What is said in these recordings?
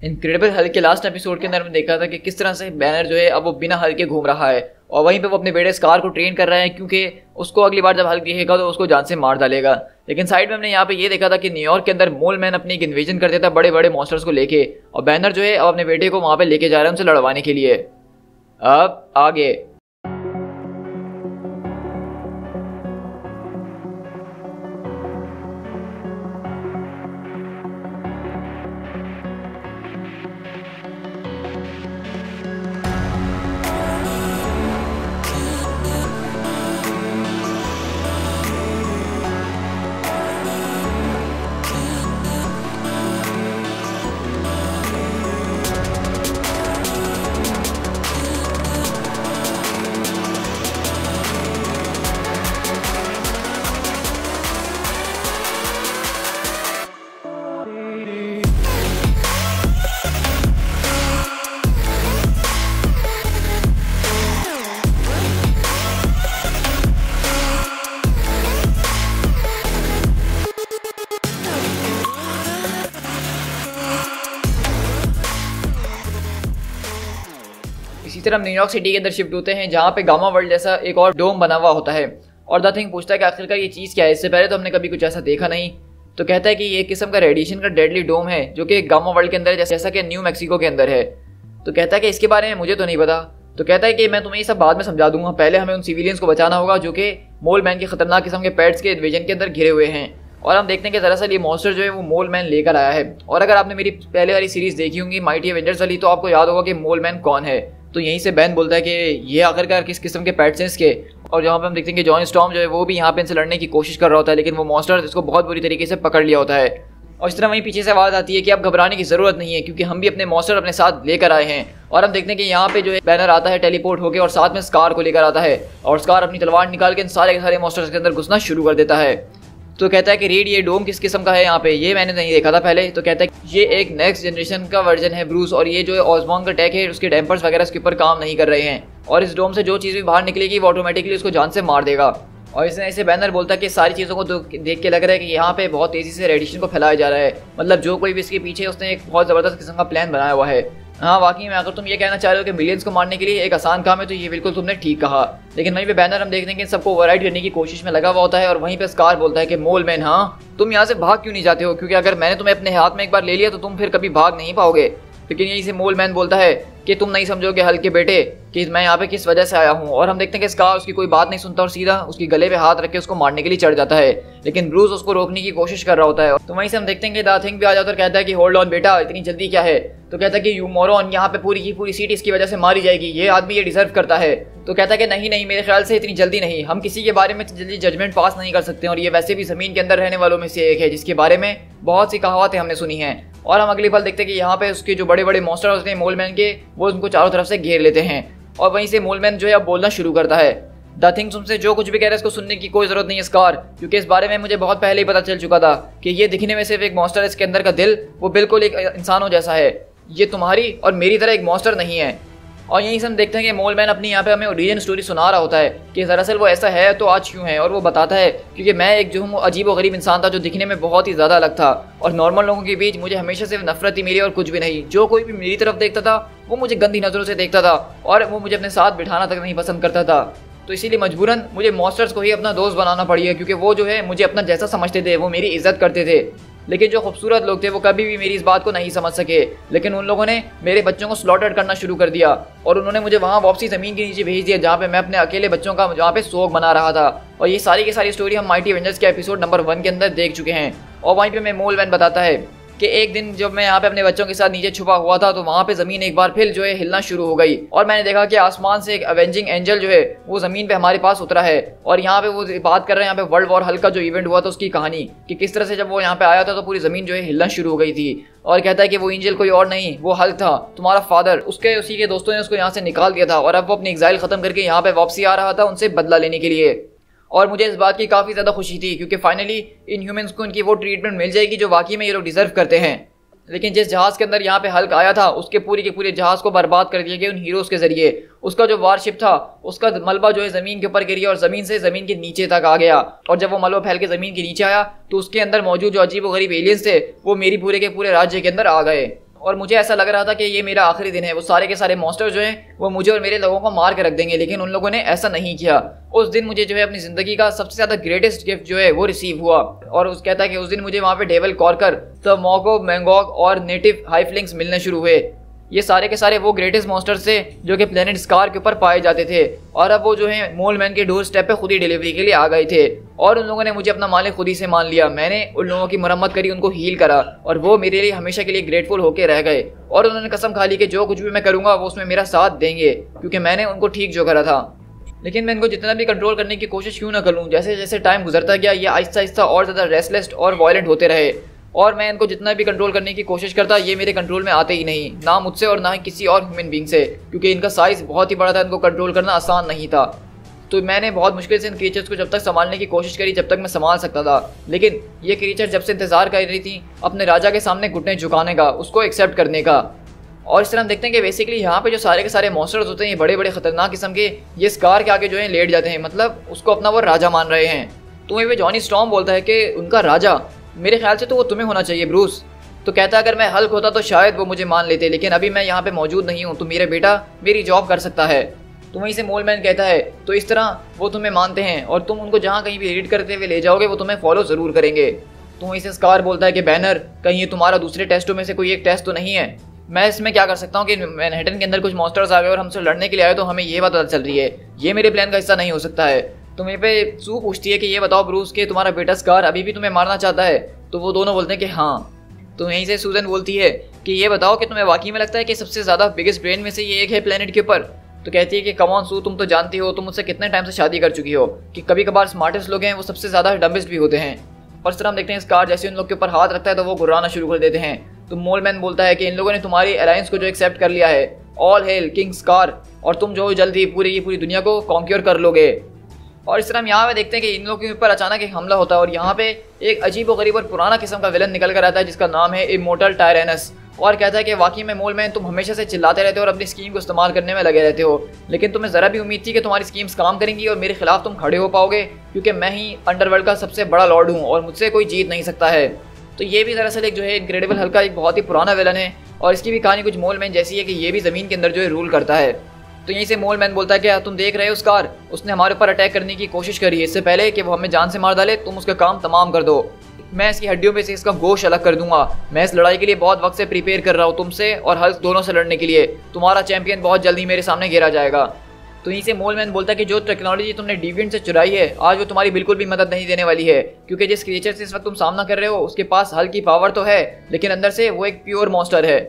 Incredible Hulk के last episode के अंदर हमने देखा था कि किस तरह से बैनर जो है अब वो बिना हल्क के घूम रहा है और वहीं पे वो अपने बेटे स्कार को ट्रेन कर रहा है, क्योंकि उसको अगली बार जब हल्क दिखेगा तो उसको जान से मार डालेगा। लेकिन साइड में हमने यहाँ पे ये देखा था कि न्यूयॉर्क के अंदर मोल मैन अपनी एक इन्वेजन कर देता है बड़े बड़े मॉन्स्टर्स को लेके, और बैनर जो है अब अपने बेटे को वहाँ पे लेके जा रहा है उनसे लड़वाने के लिए। अब आगे इसी तरह हम न्यूयॉर्क सिटी के अंदर शिफ्ट होते हैं जहाँ पे गामा वर्ल्ड जैसा एक और डोम बना हुआ होता है। और द थिंग पूछता है कि आखिरकार ये चीज़ क्या है, इससे पहले तो हमने कभी कुछ ऐसा देखा नहीं। तो कहता है कि ये एक किस्म का रेडिएशन का डेडली डोम है जो कि गामा वर्ल्ड के अंदर है, जैसा कि न्यू मैक्सिको के अंदर है। तो कहता है कि इसके बारे में मुझे तो नहीं पता। तो कहता है कि मैं तुम्हें ये सब बाद में समझा दूंगा, पहले हमें उन सिविलियंस को बचाना होगा जो कि मोल मैन के खतरनाक किस्म के पेट्स के इन्वेजन के अंदर घिरे हुए हैं। और हम देखते हैं कि दरअसल ये मॉन्स्टर जो है वो मोल मैन लेकर आया है। और अगर आपने मेरी पहले वाली सीरीज देखी होंगी माइटी एवेंजर्स वाली, तो आपको याद होगा कि मोल मैन कौन है। तो यहीं से बैन बोलता है कि ये आखिरकार किस किस्म के पेट्स हैं इसके। और जहाँ पे हम देखते हैं कि जॉन स्टॉर्म जो है वो भी यहाँ पे इनसे लड़ने की कोशिश कर रहा होता है, लेकिन वो मॉन्स्टर इसको बहुत बुरी तरीके से पकड़ लिया होता है। और इस तरह वहीं पीछे से आवाज़ आती है कि अब घबराने की ज़रूरत नहीं है, क्योंकि हम भी अपने मॉन्स्टर अपने साथ लेकर आए हैं। और हम देखते हैं कि यहाँ पे जो है बैनर आता है टेलीपोर्ट होकर और साथ में स्कार को लेकर आता है, और स्कार अपनी तलवार निकाल के इन सारे के सारे मॉन्स्टर्स के अंदर घुसना शुरू कर देता है। तो कहता है कि रीड ये डोम किस किस्म का है यहाँ पे, ये मैंने नहीं देखा था पहले। तो कहता है ये एक नेक्स्ट जनरेशन का वर्जन है ब्रूस, और ये जो है ऑस्मॉन का टैग है उसके डैम्पर्स वगैरह इसके ऊपर काम नहीं कर रहे हैं, और इस डोम से जो चीज़ भी बाहर निकलेगी वो ऑटोमेटिकली उसको जान से मार देगा। और इसने ऐसे बैनर बोलता है कि सारी चीज़ों को देख के लग रहा है कि यहाँ पे बहुत तेज़ी से रेडिएशन को फैलाया जा रहा है, मतलब जो कोई भी इसके पीछे उसने एक बहुत ज़बरदस्त किस्म का प्लान बनाया हुआ है। हाँ वाकई में अगर तुम ये कहना चाह रहे हो कि मिलियंस को मारने के लिए एक आसान काम है, तो ये बिल्कुल तुमने ठीक कहा। लेकिन वहीं पे बैनर हम देखते हैं कि सबको ओवरराइड करने की कोशिश में लगा हुआ होता है, और वहीं पे स्कार बोलता है कि मोल मैन हाँ तुम यहाँ से भाग क्यों नहीं जाते हो, क्योंकि अगर मैंने तुम्हें अपने हाथ में एक बार ले लिया तो तुम फिर कभी भाग नहीं पाओगे। लेकिन यहीं से मोल मैन बोलता है कि तुम नहीं समझोगे हल्क के बेटे कि मैं यहाँ पे किस वजह से आया हूँ। और हम देखते हैं कि स्कार उसकी कोई बात नहीं सुनता और सीधा उसकी गले पे हाथ रख के उसको मारने के लिए चढ़ जाता है, लेकिन ब्रूस उसको रोकने की कोशिश कर रहा होता है। तो वहीं से हम देखते हैं कि द थिंग भी आ जाता है और कहता है कि होल्ड ऑन बेटा, इतनी जल्दी क्या है। तो कहता है कि यू मोरॉन, यहाँ पे पूरी की पूरी सीट इसकी वजह से मारी जाएगी, ये आदमी ये डिजर्व करता है। तो कहता है कि नहीं नहीं, मेरे ख्याल से इतनी जल्दी नहीं, हम किसी के बारे में जल्दी जजमेंट पास नहीं कर सकते, और ये वैसे भी ज़मीन के अंदर रहने वालों में से एक है जिसके बारे में बहुत सी कहावतें हमने सुनी हैं। और हम अगली पल देखते हैं कि यहाँ पे उसके जो बड़े बड़े मॉन्स्टर होते हैं मोल मैन के, वो उनको चारों तरफ से घेर लेते हैं। और वहीं से मोल मैन जो है अब बोलना शुरू करता है, द थिंग्स तुमसे जो कुछ भी कह रहे हैं इसको सुनने की कोई ज़रूरत नहीं है स्कार, क्योंकि इस बारे में मुझे बहुत पहले ही पता चल चुका था कि ये दिखने में सिर्फ एक मॉन्स्टर है, इसके अंदर का दिल वो बिल्कुल एक इंसानों जैसा है, ये तुम्हारी और मेरी तरह एक मॉन्स्टर नहीं है। और यहीं से हम देखते हैं कि मोल मैन अपनी यहाँ पे हमें ओरिजिन स्टोरी सुना रहा होता है कि दरअसल वो ऐसा है तो आज क्यों है। और वो बताता है क्योंकि मैं एक जो हूँ अजीब व गरीब इंसान था जो दिखने में बहुत ही ज़्यादा अलग था, और नॉर्मल लोगों के बीच मुझे हमेशा सिर्फ नफरत ही मिली और कुछ भी नहीं। जो कोई भी मेरी तरफ देखता था वो मुझे गंदी नज़रों से देखता था, और वो मुझे अपने साथ बिठाना तक नहीं पसंद करता था। तो इसीलिए मजबूरन मुझे मॉन्स्टर्स को ही अपना दोस्त बनाना पड़ी है, क्योंकि वो जो है मुझे अपना जैसा समझते थे, वो मेरी इज्जत करते थे। लेकिन जो खूबसूरत लोग थे वो कभी भी मेरी इस बात को नहीं समझ सके, लेकिन उन लोगों ने मेरे बच्चों को स्लॉटर करना शुरू कर दिया, और उन्होंने मुझे वहाँ वापसी ज़मीन के नीचे भेज दिया जहाँ पे मैं अपने अकेले बच्चों का जहाँ पे शोक बना रहा था। और ये सारी की सारी स्टोरी हम माइटी एवेंजर्स के एपिसोड नंबर 1 के अंदर देख चुके हैं। और वहीं पर मैं मोल मैन बताता है कि एक दिन जब मैं यहाँ पे अपने बच्चों के साथ नीचे छुपा हुआ था तो वहाँ पे ज़मीन एक बार फिर जो है हिलना शुरू हो गई, और मैंने देखा कि आसमान से एक अवेंजिंग एंजल जो है वो ज़मीन पे हमारे पास उतरा है। और यहाँ पे वो बात कर रहे हैं यहाँ पे वर्ल्ड वॉर हल्क का जो इवेंट हुआ था उसकी कहानी, कि किस तरह से जब वो यहाँ पे आया था तो पूरी ज़मीन जो है हिलना शुरू हो गई थी। और कहता है कि वो एंजल कोई और नहीं, वो हल्क था, तुम्हारा फादर। उसके उसी के दोस्तों ने उसको यहाँ से निकाल दिया था, और अब वो अपनी एग्जाइल ख़त्म करके यहाँ पे वापसी आ रहा था उनसे बदला लेने के लिए। और मुझे इस बात की काफ़ी ज़्यादा खुशी थी, क्योंकि फाइनली इन ह्यूमंस को उनकी वो ट्रीटमेंट मिल जाएगी जो वाकई में ये लोग डिजर्व करते हैं। लेकिन जिस जहाज़ के अंदर यहाँ पे हल्क आया था उसके पूरी के पूरे जहाज़ को बर्बाद कर दिया गया उन हीरोज़ के ज़रिए। उसका जो वारशिप था उसका मलबा जो है ज़मीन के ऊपर गिर गया और ज़मीन से ज़मीन के नीचे तक आ गया। और जब वो मलबा फैल के ज़मीन के नीचे आया तो उसके अंदर मौजूद जो अजीब व गरीब एलियंस थे वो मेरी पूरे के पूरे राज्य के अंदर आ गए। और मुझे ऐसा लग रहा था कि ये मेरा आखिरी दिन है, वो सारे के सारे मॉन्स्टर जो हैं वो मुझे और मेरे लोगों को मार के रख देंगे, लेकिन उन लोगों ने ऐसा नहीं किया। उस दिन मुझे जो है अपनी ज़िंदगी का सबसे ज़्यादा ग्रेटेस्ट गिफ्ट जो है वो रिसीव हुआ। और उस कहता है कि उस दिन मुझे वहाँ पे डेविल कॉर्कर, द मॉगो, मैंगॉग और नेटिव हाइफ्लिंग्स मिलने शुरू हुए। ये सारे के सारे वो ग्रेटेस्ट मॉन्स्टर्स थे जो कि प्लेनेट स्कार के ऊपर पाए जाते थे, और अब वो जो है मोल मैन के डोर स्टेप पे खुद ही डिलीवरी के लिए आ गए थे। और उन लोगों ने मुझे अपना मालिक खुद ही से मान लिया। मैंने उन लोगों की मरम्मत करी, उनको हील करा, और वो मेरे लिए हमेशा के लिए ग्रेटफुल होकर रह गए। और उन्होंने कसम खा ली कि जो कुछ भी मैं करूँगा वो उसमें मेरा साथ देंगे, क्योंकि मैंने उनको ठीक जो करा था। लेकिन मैं इनको जितना भी कंट्रोल करने की कोशिश क्यों ना करूँ, जैसे जैसे टाइम गुजरता गया ये आहिस्ता आहिस्ता और ज़्यादा रेस्टलेस और वायलेंट होते रहे। और मैं इनको जितना भी कंट्रोल करने की कोशिश करता, ये मेरे कंट्रोल में आते ही नहीं, ना मुझसे और ना ही किसी और ह्यूमन बीइंग से, क्योंकि इनका साइज़ बहुत ही बड़ा था, इनको कंट्रोल करना आसान नहीं था। तो मैंने बहुत मुश्किल से इन क्रीचर्स को जब तक संभालने की कोशिश करी जब तक मैं संभाल सकता था। लेकिन ये क्रीचर जब से इंतज़ार कर रही थी अपने राजा के सामने घुटने झुकाने का, उसको एक्सेप्ट करने का। और इस तरह हम देखते हैं कि बेसिकली यहाँ पे जो सारे के सारे मॉन्स्टर्स होते हैं, ये बड़े बड़े खतरनाक किस्म के, ये स्कार के आगे जो है लेट जाते हैं, मतलब उसको अपना वो राजा मान रहे हैं। तो वहीं पे जॉनी स्टॉर्म बोलता है कि उनका राजा, मेरे ख्याल से तो वो तुम्हें होना चाहिए ब्रूस। तो कहता है अगर मैं हल्क होता तो शायद वो मुझे मान लेते, लेकिन अभी मैं यहाँ पे मौजूद नहीं हूँ, तो मेरा बेटा मेरी जॉब कर सकता है। तो वहीं से मोल मैन कहता है तो इस तरह वो तुम्हें मानते हैं, और तुम उनको जहाँ कहीं भी रीड करते हुए ले जाओगे वो तुम्हें फॉलो ज़रूर करेंगे। तो वहीं से स्कार बोलता है कि बैनर, कहीं ये तुम्हारा दूसरे टेस्टों में से कोई एक टेस्ट तो नहीं है? मैं इसमें क्या कर सकता हूँ कि मैनहट्टन के अंदर कुछ मॉन्स्टर्स आ गए और हमसे लड़ने के लिए आए, तो हमें ये बात पता चल रही है, ये मेरे प्लान का हिस्सा नहीं हो सकता है। तो मेरे पे सू पूछती है कि ये बताओ ब्रूस के तुम्हारा बेटा स्कार अभी भी तुम्हें मारना चाहता है? तो वो दोनों बोलते हैं कि हाँ। तो यहीं से सूजन बोलती है कि ये बताओ कि तुम्हें वाकई में लगता है कि सबसे ज़्यादा बिगेस्ट ब्रेन में से ये एक है प्लेनेट के ऊपर? तो कहती है कि कम ऑन सू, तुम तो जानती हो, तुम मुझसे कितने टाइम से शादी कर चुकी हो, कि कभी कभार स्मार्टेस्ट लोग हैं वो सबसे ज़्यादा डम्बेस्ट भी होते हैं। और इस तरह हम देखते हैं स्कार जैसे उन लोग के ऊपर हाथ रखता है तो वो गुर्राना शुरू कर देते हैं। तो मोल मैन बोलता है कि इन लोगों ने तुम्हारी अलायंस को जो एक्सेप्ट कर लिया है, ऑल हेल किंग स्कार, और तुम जो जल्द ही पूरी की पूरी दुनिया को कॉन्क्योर कर लोगे। और इस तरह हम यहाँ पे देखते हैं कि इन लोगों के ऊपर अचानक एक हमला होता है, और यहाँ पे एक अजीब व गरीब और पुराना किस्म का विलन निकल कर आता है जिसका नाम है इमोर्टल टायरेनस। और कहता है कि वाकई में मोल मैन, तुम हमेशा से चिल्लाते रहते हो और अपनी स्कीम को इस्तेमाल करने में लगे रहते हो, लेकिन तुम्हें ज़रा भी उम्मीद थी कि तुम्हारी स्कीम्स काम करेंगी और मेरे खिलाफ तुम खड़े हो पाओगे, क्योंकि मैं ही अंडरवर्ल्ड का सबसे बड़ा लॉर्ड हूँ और मुझसे कोई जीत नहीं सकता है। तो ये भी दरअसल एक जो है इनक्रेडिबल हल्क का एक बहुत ही पुराना विलन है, और इसकी भी कहानी कुछ मोल मैन जैसी है कि ये भी ज़मीन के अंदर जो है रूल करता है। तो यहीं से मोल मैन बोलता है कि तुम देख रहे हो स्कार, उसने हमारे ऊपर अटैक करने की कोशिश करी है, इससे पहले कि वो हमें जान से मार डाले तुम उसका काम तमाम कर दो। मैं इसकी हड्डियों में से इसका गोश्त अलग कर दूंगा। मैं इस लड़ाई के लिए बहुत वक्त से प्रिपेयर कर रहा हूँ, तुमसे और हल्क दोनों से लड़ने के लिए। तुम्हारा चैंपियन बहुत जल्दी मेरे सामने घेरा जाएगा। तो यहीं से मोल मैन बोलता है कि जो टेक्नोलॉजी तुमने डिविएंट से चुराई है, आज वो तुम्हारी बिल्कुल भी मदद नहीं देने वाली है, क्योंकि जिस क्रिएचर से इस वक्त तुम सामना कर रहे हो उसके पास हल्क की पावर तो है, लेकिन अंदर से वो एक प्योर मॉन्स्टर है।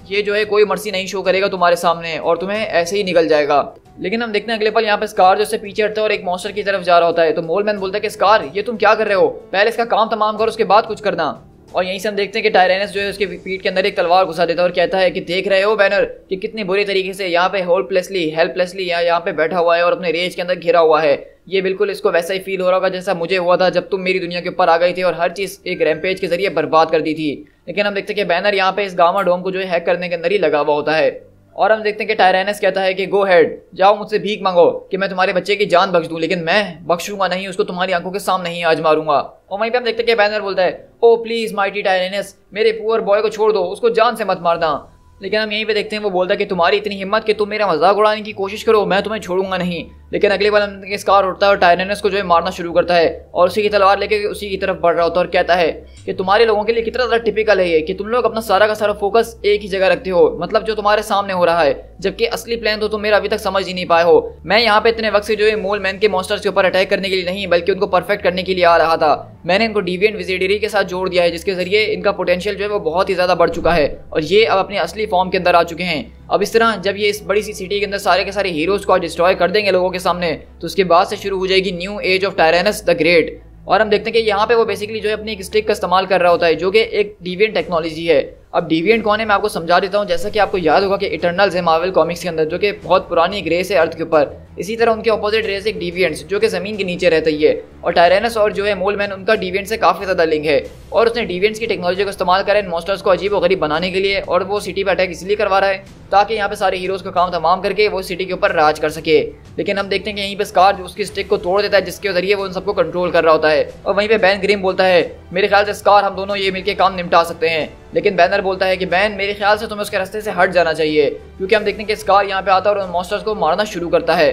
ये जो है कोई मर्सी नहीं शो करेगा तुम्हारे सामने और तुम्हें ऐसे ही निकल जाएगा। लेकिन हम देखते हैं अगले पल यहाँ पे स्कार जो से पीछे हटता है और एक मॉन्स्टर की तरफ जा रहा होता है। तो मोल मैन बोलता है कि स्कार, ये तुम क्या कर रहे हो? पहले इसका काम तमाम करो, उसके बाद कुछ करना। और यहीं से हम देखते हैं कि टायरेनस जो है उसके पीठ के अंदर एक तलवार घुसा देता है और कहता है कि देख रहे हो बैनर कि कितनी बुरी तरीके से यहाँ पे हेल्पलेसली यहाँ पे बैठा हुआ है और अपने रेज के अंदर घिरा हुआ है। ये बिल्कुल इसको वैसा ही फील हो रहा होगा जैसा मुझे हुआ था जब तुम मेरी दुनिया के ऊपर आ गई थी और हर चीज़ एक रैम्पेज के जरिए बर्बाद कर दी थी। लेकिन हम देखते हैं कि बैनर यहाँ पे इस गामा डोम को जो है हैक करने के अंदर ही लगा हुआ होता है। और हम देखते हैं कि टायरेनस कहता है कि गो हेड, जाओ मुझसे भीख मांगो कि मैं तुम्हारे बच्चे की जान बख्श दूं, लेकिन मैं बख्शूंगा नहीं, उसको तुम्हारी आंखों के सामने ही आज मारूंगा। और वहीं पे हम देखते हैं कि बैनर बोलता है, ओ प्लीज माइटी टायरेनस, मेरे पुअर बॉय को छोड़ दो, उसको जान से मत मारना। लेकिन हम यहीं पे देखते हैं वो बोलता है कि तुम्हारी इतनी हिम्मत कि तुम मेरा मजाक उड़ाने की कोशिश करो, मैं तुम्हें छोड़ूंगा नहीं। लेकिन अगले बार हम स्कार उठता है और टायरेनस को जो है मारना शुरू करता है और उसी की तलवार लेके उसी की तरफ बढ़ रहा होता है और कहता है कि तुम्हारे लोगों के लिए कितना ज़्यादा टिपिकल है ये कि तुम लोग अपना सारा का सारा फोकस एक ही जगह रखते हो, मतलब जो तुम्हारे सामने हो रहा है, जबकि असली प्लान तो तुम मेरा अभी तक समझ ही नहीं पाए हो। मैं यहाँ पे इतने वक्त से जो है मोल मैन के मॉन्स्टर्स के ऊपर अटैक करने के लिए नहीं बल्कि उनको परफेक्ट करने के लिए आ रहा था। मैंने इनको डिविएंट विजिडरी के साथ जोड़ दिया है जिसके जरिए इनका पोटेंशियल जो है वो बहुत ही ज़्यादा बढ़ चुका है और ये अब अपनी असली फॉर्म के अंदर आ चुके हैं। अब इस तरह जब ये इस बड़ी सी सिटी के अंदर सारे के सारे हीरोज को डिस्ट्रॉय कर देंगे लोगों के सामने, तो उसके बाद से शुरू हो जाएगी new age of Tyrannus the Great. और हम देखते हैं कि यहाँ पे वो बेसिकली जो है अपनी एक स्टिक का इस्तेमाल कर रहा होता है जो कि एक डिविएंट टेक्नोलॉजी है। अब डिविएंट कौन है मैं आपको समझा देता हूँ। जैसा कि आपको याद होगा कि इटर्नल्स है मार्वल कॉमिक्स के अंदर, जो कि बहुत पुरानी एक रेस है अर्थ के ऊपर, इसी तरह उनके ऑपोजिट रेस एक डिविएंट्स जो कि ज़मीन के नीचे रहती है। और टायरेनस और जो है मोल मैन उनका डिविएंट से काफ़ी ज़्यादा लिंक है और उसने डिविएंट्स की टेक्नोलॉजी को इस्तेमाल करा इन मॉन्स्टर्स को अजीब व गरीब बनाने के लिए। और वो सिटी पर अटैक इसलिए करवा रहा है ताकि यहाँ पे सारे हीरोज़ का काम तमाम करके वो सिटी के ऊपर राज कर सके। लेकिन हम देखते हैं कि यहीं पे स्कार उसकी स्टिक को तोड़ देता है जिसके जरिए वो उन सबको कंट्रोल कर रहा होता है। और वहीं पे बैन ग्रिम बोलता है, मेरे ख्याल से स्कार हम दोनों ये मिलकर काम निपटा सकते हैं, लेकिन बैनर बोलता है कि बैन मेरे ख्याल से तुम्हें उसके रास्ते से हट जाना चाहिए, क्योंकि हम देखते हैं कि स्कार यहाँ पे आता है और उन मॉन्स्टर्स को मारना शुरू करता है।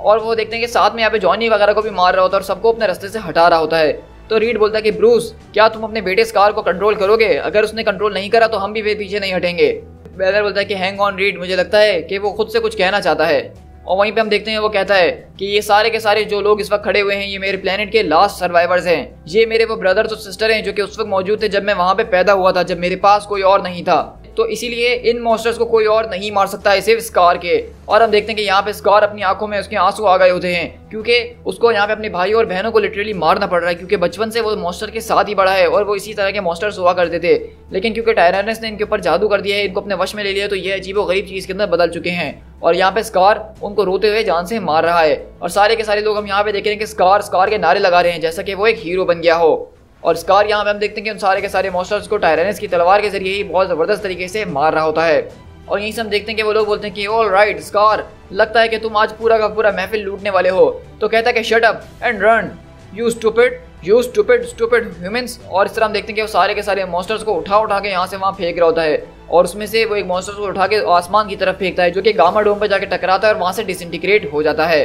और वो देखते हैं कि साथ में यहाँ पे जॉनी वगैरह को भी मार रहा होता है और सबको अपने रास्ते से हटा रहा होता है। तो रीड बोलता है कि ब्रूस, क्या तुम अपने बेटे स्कार को कंट्रोल करोगे? अगर उसने कंट्रोल नहीं करा तो हम भी पीछे नहीं हटेंगे। बैनर बोलता है कि हैंग ऑन रीड, मुझे लगता है कि वो खुद से कुछ कहना चाहता है। और वहीं पे हम देखते हैं वो कहता है कि ये सारे के सारे जो लोग इस वक्त खड़े हुए हैं ये मेरे प्लेनेट के लास्ट सर्वाइवर्स हैं। ये मेरे वो ब्रदर्स और सिस्टर हैं जो कि उस वक्त मौजूद थे जब मैं वहाँ पे पैदा हुआ था, जब मेरे पास कोई और नहीं था। तो इसीलिए इन मॉन्स्टर्स को कोई और नहीं मार सकता है सिर्फ स्कार के। और हम देखते हैं कि यहाँ पे स्कार अपनी आंखों में उसके आंसू आ गए होते हैं, क्योंकि उसको यहाँ पे अपने भाई और बहनों को लिटरली मारना पड़ रहा है, क्योंकि बचपन से वो मॉन्स्टर के साथ ही बड़ा है और वो इसी तरह के मॉन्स्टर्स हुआ करते थे। लेकिन क्योंकि टायरनस ने इनके ऊपर जादू कर दिया है, इनको अपने वश में ले लिया, तो ये अजीबोगरीब चीज़ के अंदर बदल चुके हैं। और यहाँ पे स्कार उनको रोते हुए जान से मार रहा है। और सारे के सारे लोग हम यहाँ पे देख रहे हैं कि स्कार के नारे लगा रहे हैं जैसा कि वो एक हीरो बन गया हो। और स्कार यहाँ पे हम देखते हैं कि उन सारे के सारे मॉन्स्टर्स को टायरनस की तलवार के जरिए ही बहुत ज़बरदस्त तरीके से मार रहा होता है। और यहीं से हम देखते हैं कि वो लोग बोलते हैं कि ऑल राइट स्कार, लगता है कि तुम आज पूरा का पूरा महफिल लूटने वाले हो। तो कहता है कि shut up and run you stupid humans. और इस तरह हम देखते हैं कि वो सारे के सारे मॉन्स्टर्स को उठा के यहाँ से वहाँ फेंक रहा होता है। और उसमें से वो एक मॉन्स्टर को उठा के आसमान की तरफ फेंकता है, जो कि गामा डोम पर जाके टकराता है और वहाँ से डिसइंटीग्रेट हो जाता है।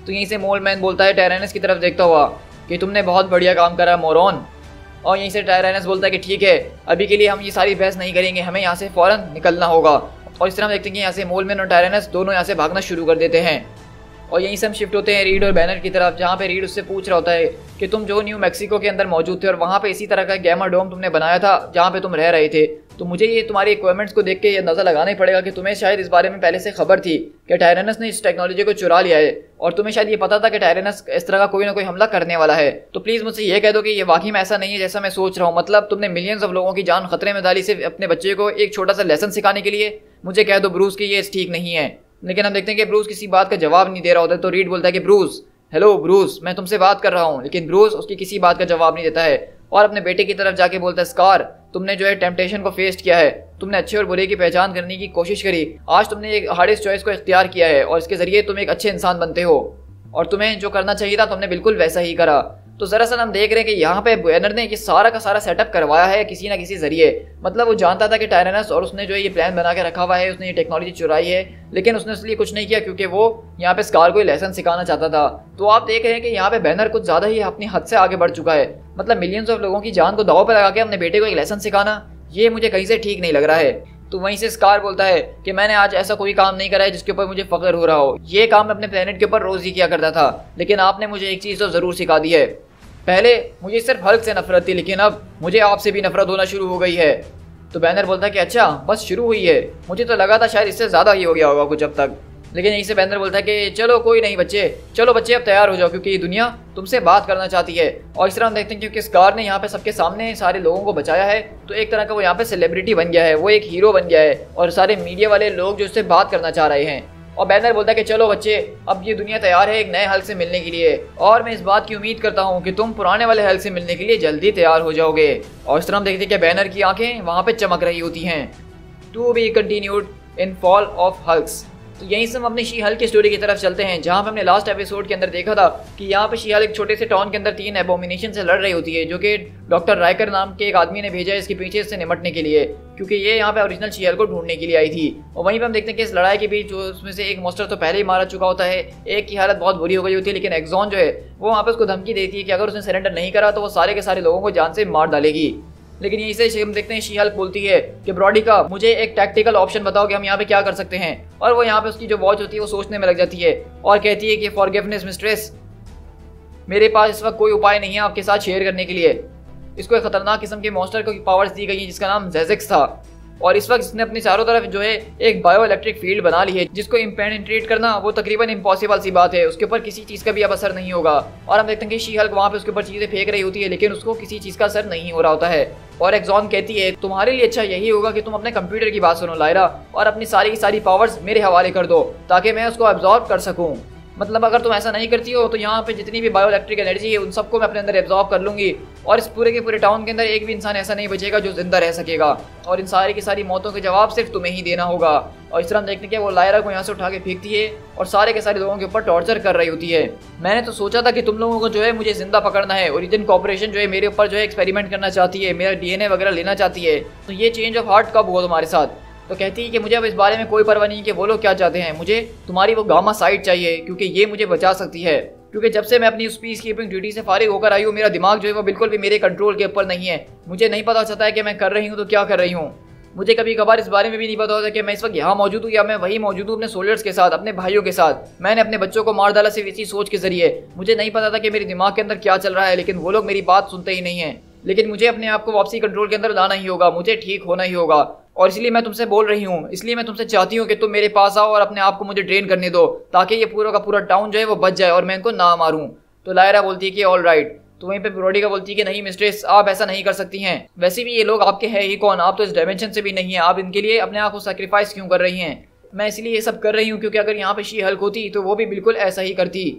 तो यहीं से मोल मैन बोलता है टायरनस की तरफ देखता हुआ कि तुमने बहुत बढ़िया काम करा मोरॉन। और यहीं से टायरनस बोलता है कि ठीक है, अभी के लिए हम ये सारी बहस नहीं करेंगे, हमें यहाँ से फ़ौरन निकलना होगा। और इस तरह हम देखते हैं कि यहाँ से मोलमैन और टायरनस दोनों यहाँ से भागना शुरू कर देते हैं। और यहीं से हम शिफ्ट होते हैं रीड और बैनर की तरफ, जहाँ पे रीड उससे पूछ रहा होता है कि तुम जो न्यू मैक्सिको के अंदर मौजूद थे और वहाँ पे इसी तरह का गैमा डोम तुमने बनाया था जहाँ पे तुम रह रहे थे, तो मुझे ये तुम्हारी इक्विपमेंट्स को देख के ये अंदाज़ा लगाना ही पड़ेगा कि तुम्हें शायद इस बारे में पहले से खबर थी कि टायरनस ने इस टेक्नोलॉजी को चुरा लिया है, और तुम्हें शायद ये पता था कि टायरनस इस तरह का कोई ना कोई हमला करने वाला है। तो प्लीज़ मुझसे ये कह दो कि ये वाकई में ऐसा नहीं है जैसा मैं सोच रहा हूँ। मतलब तुमने मिलियंस ऑफ लोगों की जान खतरे में डाली सिर्फ अपने बच्चे को एक छोटा सा लेसन सिखाने के लिए। मुझे कह दो ब्रूस कि ये ठीक नहीं है। लेकिन हम देखते हैं कि ब्रूस किसी बात का जवाब नहीं दे रहा होता है। तो रीड बोलता है कि ब्रूस, हेलो ब्रूस, मैं तुमसे बात कर रहा हूँ। लेकिन ब्रूस उसकी किसी बात का जवाब नहीं देता है और अपने बेटे की तरफ जाके बोलता है स्कार, तुमने जो है टेम्पटेशन को फेस किया है, तुमने अच्छे और बुरे की पहचान करने की कोशिश करी, आज तुमने एक हार्डेस्ट चॉइस को इख्तियार किया है और इसके जरिए तुम एक अच्छे इंसान बनते हो और तुम्हें जो करना चाहिए था तुमने बिल्कुल वैसा ही करा। तो दरअसल हम देख रहे हैं कि यहाँ पे बैनर ने ये सारा का सारा सेटअप करवाया है किसी ना किसी जरिए। मतलब वो जानता था कि टायरनस और उसने जो ये प्लान बना के रखा हुआ है, उसने ये टेक्नोलॉजी चुराई है, लेकिन उसने इसलिए कुछ नहीं किया क्योंकि वो यहाँ पे स्कार को लेसन सिखाना चाहता था। तो आप देख रहे हैं कि यहाँ पे बैनर कुछ ज़्यादा ही अपनी हद से आगे बढ़ चुका है। मतलब मिलियंस ऑफ लोगों की जान को दांव पर लगा के अपने बेटे को एक लेसन सिखाना, ये मुझे कहीं से ठीक नहीं लग रहा है। तो वहीं से स्कार बोलता है कि मैंने आज ऐसा कोई काम नहीं करा है जिसके ऊपर मुझे फख्र हो रहा हो। ये काम मैं अपने प्लेनेट के ऊपर रोज ही किया करता था, लेकिन आपने मुझे एक चीज़ तो ज़रूर सिखा दी है। पहले मुझे सिर्फ हल्क से नफरत थी, लेकिन अब मुझे आपसे भी नफरत होना शुरू हो गई है। तो बैनर बोलता है कि अच्छा बस शुरू हुई है, मुझे तो लगा था शायद इससे ज़्यादा ही हो गया होगा कुछ अब तक। लेकिन यहीं से बैनर बोलता है कि चलो कोई नहीं बच्चे, चलो बच्चे अब तैयार हो जाओ क्योंकि ये दुनिया तुमसे बात करना चाहती है। और इस तरह हम देखते हैं क्योंकि स्कार ने यहाँ पे सबके सामने सारे लोगों को बचाया है, तो एक तरह का वो यहाँ पे सेलिब्रिटी बन गया है, वो एक हीरो बन गया है और सारे मीडिया वाले लोग जो उससे बात करना चाह रहे हैं। और बैनर बोलता है कि चलो बच्चे, अब ये दुनिया तैयार है एक नए हल्क से मिलने के लिए, और मैं इस बात की उम्मीद करता हूँ कि तुम पुराने वाले हल्क से मिलने के लिए जल्दी तैयार हो जाओगे। और इस तरह हम देखते हैं कि बैनर की आंखें वहाँ पे चमक रही होती हैं। To be continued in fall of hulks. तो यहीं से हम अपनी शी हल्क की स्टोरी की तरफ चलते हैं, जहाँ पे हमने लास्ट एपिसोड के अंदर देखा था कि यहाँ पे शी हल्क एक छोटे से टाउन के अंदर 3 एबोमिनेशन से लड़ रही होती है, जो कि डॉक्टर राइकर नाम के एक आदमी ने भेजा है इसके पीछे इससे निपटने के लिए, क्योंकि ये यहाँ पे ओरिजिनल शी हल्क को ढूंढने के लिए आई थी। और वहीं पे हम देखते हैं कि इस लड़ाई के बीच उसमें से एक मॉन्स्टर तो पहले ही मारा चुका होता है, एक की हालत बहुत बुरी हो गई होती है, लेकिन एक्सॉन जो है वो वहाँ पे उसको धमकी देती है कि अगर उसने सरेंडर नहीं करा तो वो सारे के सारे लोगों को जान से मार डालेगी। लेकिन यहीं से हम देखते हैं शी हल्क बोलती है कि ब्रॉडिका, मुझे एक टैक्टिकल ऑप्शन बताओ कि हम यहाँ पे क्या कर सकते हैं। और वो यहाँ पे उसकी जो वॉच होती है वो सोचने में लग जाती है और कहती है कि फॉरगिवनेस मिस्ट्रेस, मेरे पास इस वक्त कोई उपाय नहीं है आपके साथ शेयर करने के लिए। इसको एक खतरनाक किस्म के मॉन्स्टर को पावर्स दी गई है जिसका नाम जेजेक्स था, और इस वक्त इसने अपनी चारों तरफ जो है एक बायो इलेक्ट्रिक फील्ड बना ली है जिसको इम्पेनिट्रेट करना वो तकरीबन इम्पॉसिबल सी बात है, उसके ऊपर किसी चीज़ का भी अब असर नहीं होगा। और हम देखते हैं कि शी हल्क वहाँ पे उसके ऊपर चीज़ें फेंक रही होती है, लेकिन उसको किसी चीज़ का असर नहीं हो रहा होता है। और एक्सॉन कहती है तुम्हारे लिए अच्छा यही होगा कि तुम अपने कंप्यूटर की बात सुनो लायरा, और अपनी सारी की सारी पावर्स मेरे हवाले कर दो ताकि मैं उसको एब्जॉर्ब कर सकूँ। मतलब अगर तुम ऐसा नहीं करती हो तो यहाँ पे जितनी भी बायोइलेक्ट्रिक एनर्जी है उन सबको मैं अपने अंदर एब्जॉर्ब कर लूंगी और इस पूरे के पूरे टाउन के अंदर एक भी इंसान ऐसा नहीं बचेगा जो जिंदा रह सकेगा और इन सारी की सारी मौतों के जवाब सिर्फ तुम्हें ही देना होगा। और इस तरह हम देखते हैं कि वो लायरा को यहाँ से उठा के फेंकती है और सारे के सारे लोगों के ऊपर टॉर्चर कर रही होती है। मैंने तो सोचा था कि तुम लोगों को जो है मुझे जिंदा पकड़ना है, ओरिजिन कॉर्पोरेशन जो है मेरे ऊपर जो है एक्सपेरिमेंट करना चाहती है, मेरा डीएनए वगैरह लेना चाहती है, तो ये चेंज ऑफ हार्ट कब हुआ तुम्हारे साथ? तो कहती है कि मुझे अब इस बारे में कोई परवाह नहीं कि वो लोग क्या चाहते हैं, मुझे तुम्हारी वो गामा साइट चाहिए क्योंकि ये मुझे बचा सकती है। क्योंकि जब से मैं अपनी उस पीस कीपिंग ड्यूटी से फारिग होकर आई हूँ मेरा दिमाग जो है वो बिल्कुल भी मेरे कंट्रोल के ऊपर नहीं है। मुझे नहीं पता चलता है कि मैं कर रही हूँ तो क्या कर रही हूँ। मुझे कभी कभार इस बारे में भी नहीं पता होता कि मैं इस वक्त यहाँ मौजूद हूँ या मैं वही मौजूद हूँ अपने सोल्जर्स के साथ, अपने भाइयों के साथ। मैंने अपने बच्चों को मार डाला सिर्फ इसी सोच के जरिए। मुझे नहीं पता था कि मेरे दिमाग के अंदर क्या चल रहा है, लेकिन वो लोग मेरी बात सुनते ही नहीं है। लेकिन मुझे अपने आप को वापसी कंट्रोल के अंदर लाना ही होगा, मुझे ठीक होना ही होगा और इसलिए मैं तुमसे बोल रही हूँ, इसलिए मैं तुमसे चाहती हूँ कि तुम मेरे पास आओ और अपने आप को मुझे ट्रेन करने दो ताकि ये पूरा का पूरा टाउन जो है वो बच जाए और मैं इनको ना मारूं। तो लायरा बोलती है कि ऑल राइट। तो वहीं पे ब्रोडी का बोलती है कि नहीं मिस्ट्रेस, आप ऐसा नहीं कर सकती हैं। वैसे भी ये लोग आपके हैं ही कौन, आप तो इस डायमेंशन से भी नहीं है, आप इनके लिए अपने आप को सैक्रिफाइस क्यों कर रही हैं? मैं इसलिए ये सब कर रही हूँ क्योंकि अगर यहाँ पे शी हल्क होती तो वो भी बिल्कुल ऐसा ही करती।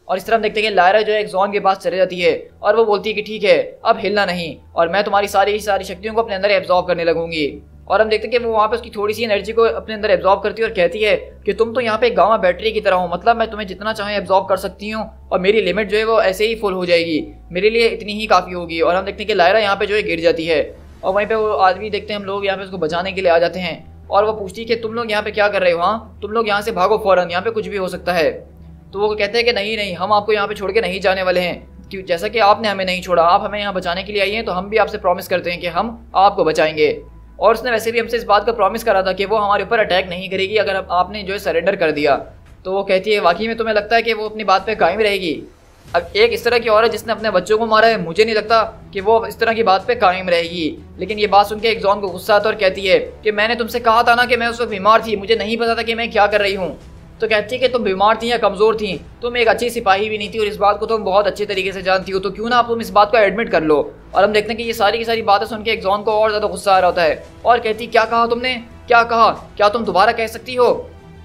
और इस तरह हम देखते हैं कि लायरा जो है एक्सॉन के पास चले जाती है और वो बोलती है कि ठीक है अब हिलना नहीं और मैं तुम्हारी सारी शक्तियों को अपने अंदर एब्जॉर्ब करने लगूंगी। और हम देखते हैं कि वो वहाँ पे उसकी थोड़ी सी एनर्जी को अपने अंदर एब्जॉर्ब करती है और कहती है कि तुम तो यहाँ पे गामा बैटरी की तरह हो, मतलब मैं तुम्हें जितना चाहे एब्जॉर्ब कर सकती हूँ और मेरी लिमिट जो है वो ऐसे ही फुल हो जाएगी, मेरे लिए इतनी ही काफ़ी होगी। और हम देखते हैं कि लायरा यहाँ पे जो है गिर जाती है और वहीं पे वो आदमी देखते हैं हम लोग यहाँ पे उसको बचाने के लिए आ जाते हैं और वो पूछती है कि तुम लोग यहाँ पे क्या कर रहे हो? हाँ तुम लोग यहाँ से भागो फौरन, यहाँ पे कुछ भी हो सकता है। तो वो कहते हैं कि नहीं नहीं, हम आपको यहाँ पे छोड़ के नहीं जाने वाले हैं, क्यों जैसा कि आपने हमें नहीं छोड़ा, आप हमें यहाँ बचाने के लिए आई हैं, तो हम भी आपसे प्रॉमिस करते हैं कि हम आपको बचाएंगे। और उसने वैसे भी हमसे इस बात का प्रॉमिस करा था कि वो हमारे ऊपर अटैक नहीं करेगी अगर आपने जो है सरेंडर कर दिया। तो वो कहती है वाकई में तुम्हें लगता है कि वो अपनी बात पे कायम रहेगी? अब एक इस तरह की औरत जिसने अपने बच्चों को मारा है, मुझे नहीं लगता कि वो इस तरह की बात पे कायम रहेगी। लेकिन ये बात सुन के एक्सॉन को गुस्सा आता और कहती है कि मैंने तुमसे कहा था ना कि मैं उस वक्त बीमार थी, मुझे नहीं पता था कि मैं क्या कर रही हूँ। तो कहती है कि तुम बीमार थी या कमज़ोर थी, तुम एक अच्छी सिपाही भी नहीं थी और इस बात को तुम बहुत अच्छे तरीके से जानती हो, तो क्यों ना आप तुम इस बात को एडमिट कर लो। और हम देखते हैं कि ये सारी की सारी बातें सुन के एक्सॉन को और ज़्यादा गुस्सा आ रहा होता है और कहती क्या कहा तुमने, क्या कहा, क्या तुम दोबारा कह सकती हो?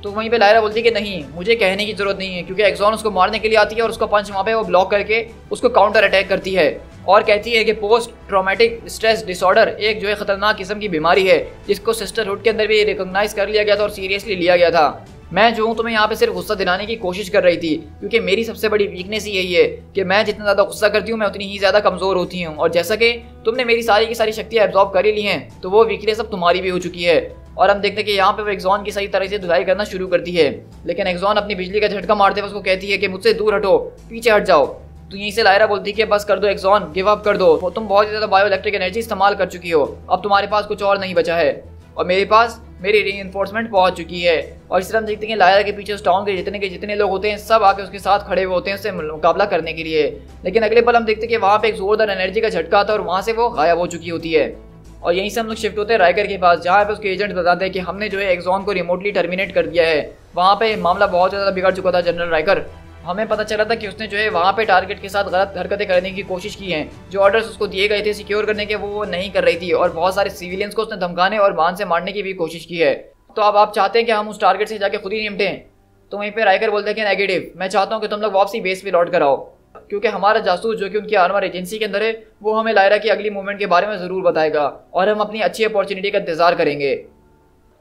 तो वहीं पे लायरा बोलती है कि नहीं, मुझे कहने की जरूरत नहीं है, क्योंकि एक्सॉन उसको मारने के लिए आती है और उसका पंच वहाँ पे वो ब्लॉक करके उसको काउंटर अटैक करती है और कहती है कि पोस्ट ट्रॉमेटिक स्ट्रेस डिसऑर्डर एक जो है खतरनाक किस्म की बीमारी है जिसको सिस्टरहुड के अंदर भी रिकॉग्नाइज कर लिया गया था और सीरियसली लिया गया था। मैं जो हूँ तुम्हें यहाँ पे सिर्फ गुस्सा दिलाने की कोशिश कर रही थी, क्योंकि मेरी सबसे बड़ी वीकनेस ही यही है कि मैं जितना ज़्यादा गुस्सा करती हूँ मैं उतनी ही ज़्यादा कमज़ोर होती हूँ। और जैसा कि तुमने मेरी सारी की सारी शक्तियाँ एब्जॉर्ब कर ही ली हैं तो वो वीकनेस अब तुम्हारी भी हो चुकी है। और हम देखते हैं कि यहाँ पे वो एक्सॉन की सही तरह से धुलाई करना शुरू करती है, लेकिन एक्सॉन अपनी बिजली का झटका मारते हुए उसको कहती है कि मुझसे दूर हटो, पीछे हट जाओ। तो यहीं से लायरा बोलती है कि बस कर दो एक्सॉन, गिव अप कर दो, तुम बहुत ज़्यादा बायोइलेक्ट्रिक एनर्जी इस्तेमाल कर चुकी हो, अब तुम्हारे पास कुछ और नहीं बचा है और मेरे पास मेरी रीइंफोर्समेंट पहुंच चुकी है। और इस तरह हम देखते हैं लायरा के पीछे उस टाउन के जितने लोग होते हैं सब आके उसके साथ खड़े हुए होते हैं उससे मुकाबला करने के लिए। लेकिन अगले पल हम देखते हैं कि वहाँ पे एक जोरदार एनर्जी का झटका आता है और वहाँ से वो गायब हो चुकी होती है। और यहीं से हम लोग शिफ्ट होते हैं राइकर के पास, जहाँ पे उसके एजेंट बताते हैं कि हमने जो है एक्सॉन को रिमोटली टर्मिनेट कर दिया है। वहाँ पे मामला बहुत ज़्यादा बिगड़ चुका था जनरल राइकर, हमें पता चला था कि उसने जो है वहाँ पे टारगेट के साथ गलत हरकतें करने की कोशिश की हैं, जो ऑर्डर्स उसको दिए गए थे सिक्योर करने के वो नहीं कर रही थी और बहुत सारे सिविलियंस को उसने धमकाने और बांध से मारने की भी कोशिश की है। तो अब आप चाहते हैं कि हम उस टारगेट से जाके खुद ही निपटें? तो वहीं पे राइकर बोलते हैं कि नेगेटिव, मैं चाहता हूँ कि तुम लोग वापसी बेस पे लौट कर आओ, क्योंकि हमारा जासूस जो कि उनकी आर्मर एजेंसी के अंदर है वो हमें लायरा की अगली मूवमेंट के बारे में ज़रूर बताएगा और हम अपनी अच्छी अपॉर्चुनिटी का इंतजार करेंगे।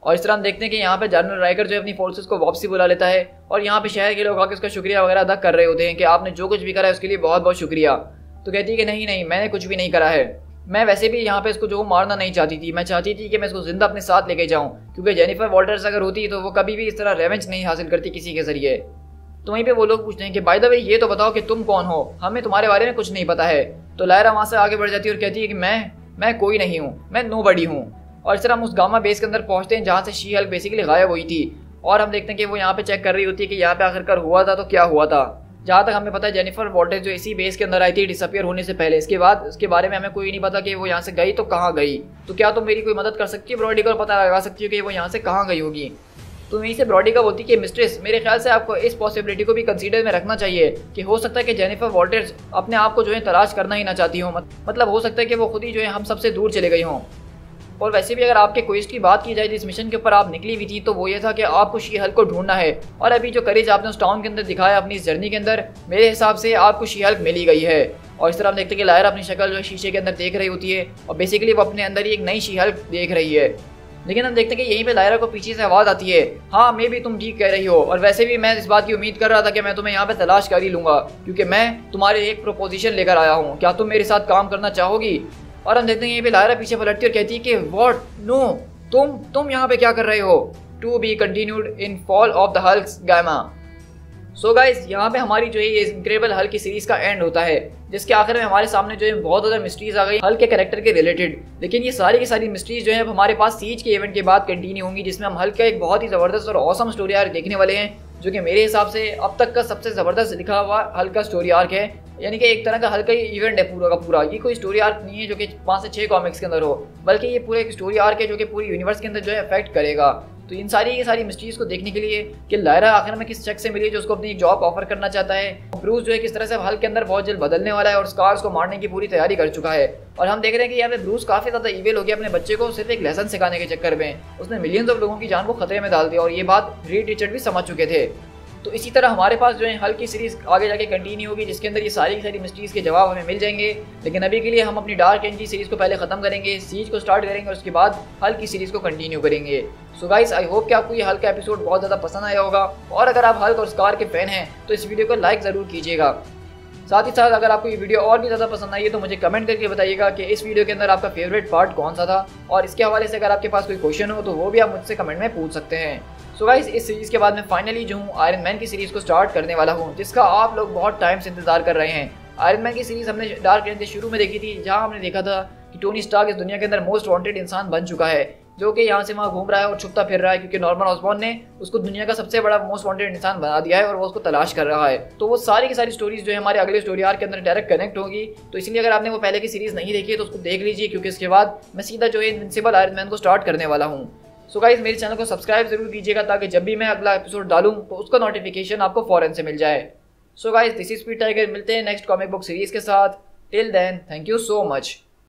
और इस तरह हम देखते हैं कि यहाँ पे जनरल राइकर जो है अपनी फोर्सेस को वापसी बुला लेता है और यहाँ पे शहर के लोग आके उसका शुक्रिया वगैरह अदा कर रहे होते हैं कि आपने जो कुछ भी करा है उसके लिए बहुत बहुत शुक्रिया। तो कहती है कि नहीं नहीं, मैंने कुछ भी नहीं करा है, मैं वैसे भी यहाँ पे इसको जो मारना नहीं चाहती थी, मैं चाहती थी कि मैं इसको जिंदा अपने साथ लेके जाऊँ, क्योंकि जेनिफर वॉल्टर्स अगर होती तो वो कभी भी इस तरह रेवेंज नहीं हासिल करती किसी के जरिए। तो वहीं पे वो लोग पूछते हैं कि बाय द वे ये तो बताओ कि तुम कौन हो, हमें तुम्हारे बारे में कुछ नहीं पता है। तो लायरा वहाँ से आगे बढ़ जाती है और कहती है कि मैं कोई नहीं हूँ, मैं नोबडी हूँ। और इस तरह हम उस गामा बेस के अंदर पहुँचते हैं जहाँ से शी हल्क बेसिकली गायब हुई थी और हम देखते हैं कि वो यहाँ पे चेक कर रही होती है कि यहाँ पे आखिरकार हुआ था तो क्या हुआ था। जहाँ तक हमें पता है जेनिफर वॉल्टर्स जो इसी बेस के अंदर आई थी डिसअपियर होने से पहले, इसके बाद उसके बारे में हमें कोई नहीं पता कि वो यहाँ से गई तो कहाँ गई। तो क्या तुम मेरी कोई मदद कर सकती है ब्रॉडी को, पता लगा सकती हो कि वो यहाँ से कहाँ गई होगी? तो वहीं से ब्रॉडी का बोलती है कि मिस्ट्रेस, मेरे ख्याल से आपको इस पॉसिबिलिटी को भी कंसीडर में रखना चाहिए कि हो सकता है कि जेनिफर वॉल्टर्स अपने आप को जो है तलाश करना ही ना चाहती हो, मतलब हो सकता है कि वो खुद ही जो है हम सबसे दूर चले गई हों। और वैसे भी अगर आपके क्वेस्ट की बात की जाए जिस मिशन के ऊपर आप निकली हुई थी, तो वो ये था कि आपको शी हल्क को ढूंढना है। और अभी जो करेज आपने उस टाउन के अंदर दिखाया अपनी इस जर्नी के अंदर, मेरे हिसाब से आपको शी हल्क मिली गई है। और इस तरह हम देखते हैं कि लायरा अपनी शक्ल जो है शीशे के अंदर देख रही होती है और बेसिकली वो अपने अंदर ही एक नई शी हल्क देख रही है। लेकिन हम देखते हैं कि यहीं पे लायरा को पीछे से आवाज़ आती है, हाँ मे भी तुम ठीक कह रही हो, और वैसे भी मैं इस बात की उम्मीद कर रहा था कि मैं तुम्हें यहाँ पे तलाश कर ही लूँगा, क्योंकि मैं तुम्हारे लिए एक प्रोपोजिशन लेकर आया हूँ, क्या तुम मेरे साथ काम करना चाहोगी। और हम देखते हैं यहीं पे लायरा पीछे पलटती और कहती है कि व्हाट, नो, तुम यहाँ पे क्या कर रहे हो। To be continued in fall of the hulk gamma. So guys यहाँ पे हमारी जो है ये इनक्रेडिबल हल्क की सीरीज का एंड होता है, जिसके आखिर में हमारे सामने जो है बहुत ज़्यादा मिस्ट्रीज आ गई हल्क के कैरेक्टर के रिलेटेड। लेकिन ये सारी की सारी मिस्ट्रीज जो है अब हमारे पास सीज के इवेंट के बाद कंटिन्यू होंगी, जिसमें हम हल्क का एक बहुत ही ज़बरदस्त और ऑसम स्टोरी आर्क देखने वाले हैं, जो कि मेरे हिसाब से अब तक का सबसे ज़बरदस्त लिखा हुआ हल्क का स्टोरी आर्क है। यानी कि एक तरह का हल्का ही इवेंट है पूरा का पूरा। ये कोई स्टोरी आर्क नहीं है जो कि 5 से 6 कॉमिक्स के अंदर हो, बल्कि ये पूरा एक स्टोरी आर्क है जो कि पूरी यूनिवर्स के अंदर जो है अफेक्ट करेगा। तो इन सारी मिस्ट्रीज को देखने के लिए कि लायरा आखिर में किस शख्स से मिली जो उसको अपनी जॉब ऑफर करना चाहता है, ब्रूस जो है किस तरह से हल्क के अंदर बहुत जल्द बदलने वाला है और स्कार्स को मारने की पूरी तैयारी कर चुका है। और हम देख रहे हैं कि यहाँ पे ब्रूस काफ़ी ज़्यादा इवेल हो गया अपने बच्चे को सिर्फ एक लेसन सिखाने के चक्कर में। उसने मिलियंस ऑफ लोगों की जान को खतरे में डाल दिया और ये बात रीड रिचर्ड भी समझ चुके थे। तो इसी तरह हमारे पास जो है हल्क की सीरीज आगे जाके कंटिन्यू होगी, जिसके अंदर ये सारी की सारी मिस्ट्रीज के जवाब हमें मिल जाएंगे। लेकिन अभी के लिए हम अपनी डार्क एनर्जी सीरीज को पहले खत्म करेंगे, सीज को स्टार्ट करेंगे और उसके बाद हल्क की सीरीज को कंटिन्यू करेंगे। सो गाइस, आई होप कि आपको ये हल्क का एपिसोड बहुत ज़्यादा पसंद आया होगा, और अगर आप हल्क और स्कार के फैन हैं तो इस वीडियो को लाइक ज़रूर कीजिएगा। साथ ही साथ अगर आपको ये वीडियो और भी ज़्यादा पसंद आई है तो मुझे कमेंट करके बताइएगा कि इस वीडियो के अंदर आपका फेवरेट पार्ट कौन सा था, और इसके हवाले से अगर आपके पास कोई क्वेश्चन हो तो वो भी आप मुझसे कमेंट में पूछ सकते हैं। सो गाइस, इस सीरीज़ के बाद मैं फाइनली जो हूँ आयरन मैन की सीरीज़ को स्टार्ट करने वाला हूँ, जिसका आप लोग बहुत टाइम से इंतजार कर रहे हैं। आयरन मैन की सीरीज़ हमने डार्क एनर्जी शुरू में देखी थी, जहाँ हमने देखा था कि टोनी स्टार्क इस दुनिया के अंदर मोस्ट वांटेड इंसान बन चुका है, जो कि यहाँ से वहाँ घूम रहा है और छुपता फिर रहा है, क्योंकि नॉर्मन ऑसबॉर्न ने उसको दुनिया का सबसे बड़ा मोस्ट वांटेड इंसान बना दिया है और वो उसको तलाश कर रहा है। तो वो सारी की सारी स्टोरीज जो है हमारे अगले स्टोरी आर्क के अंदर डायरेक्ट कनेक्ट होगी। तो इसलिए अगर आपने वो पहले की सीरीज़ नहीं देखी है तो उसको देख लीजिए, क्योंकि इसके बाद मैं सीधा जो है इनविंसिबल आयरन मैन को स्टार्ट करने वाला हूँ। सो गाइस, मेरे चैनल को सब्सक्राइब जरूर कीजिएगा ताकि जब भी मैं अगला एपिसोड डालूं तो उसका नोटिफिकेशन आपको फौरन से मिल जाए। So guys, this is speed tiger, मिलते हैं नेक्स्ट कॉमिक बुक सीरीज के साथ। Till then, thank you so much.